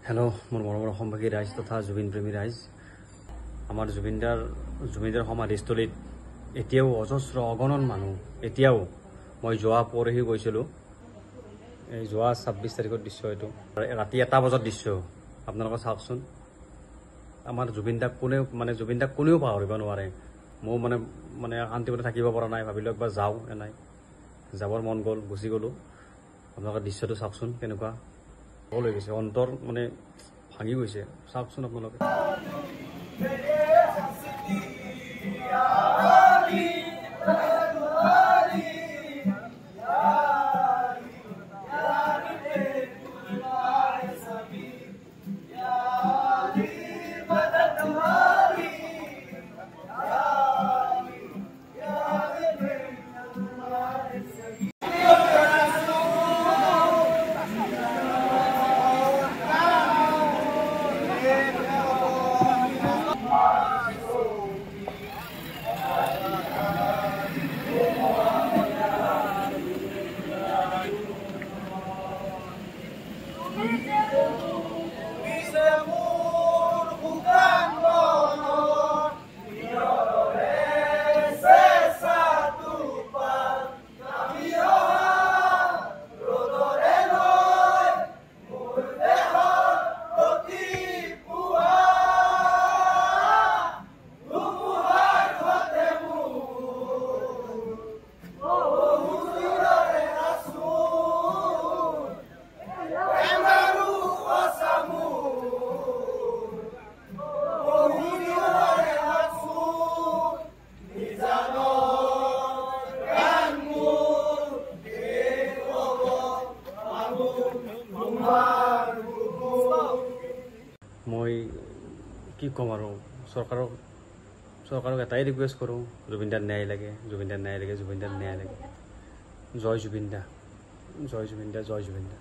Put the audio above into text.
Hello' মোৰ মৰমৰ অসমবাসী ৰাইজ তথা জুবিন প্ৰেমী ৰাইজ। আমাৰ জুবিনদাৰ সমাধিস্থলীত এতিয়াও অজস্ৰ অগণন মানুহ। এতিয়াও মই যোৱা পৰহি গৈছিলোঁ, এই যোৱা 26 তাৰিখৰ দৃশ্য এইটো, ৰাতি 1 বজাত দৃশ্য। আপোনালোকে চাওকচোন, আমাৰ জুবিনদাক কোনেও পাহৰিব নোৱাৰে। মোৰ মানে শান্তিমতে থাকিব পৰা নাই, ভাবিলোঁ একবাৰ যাওঁ, নাই যাবৰ মন গ'ল, গুচি গ'লোঁ। আপোনালোকে দৃশ্যটো চাওকচোন কেনেকুৱা হৈ গৈছে, অন্তৰ ভাঙি গৈছে। চাওকচোন আপোনালোকে। মই কি ক'ম আৰু, চৰকাৰক এটাই ৰিকুৱেষ্ট কৰোঁ, জুবিনদাৰ ন্যায় লাগে, জুবিনদাৰ ন্যায় লাগে, জুবিনদাৰ ন্যায় লাগে। জয় জুবিনদা, জয় জুবিনদা, জয় জুবিনদা।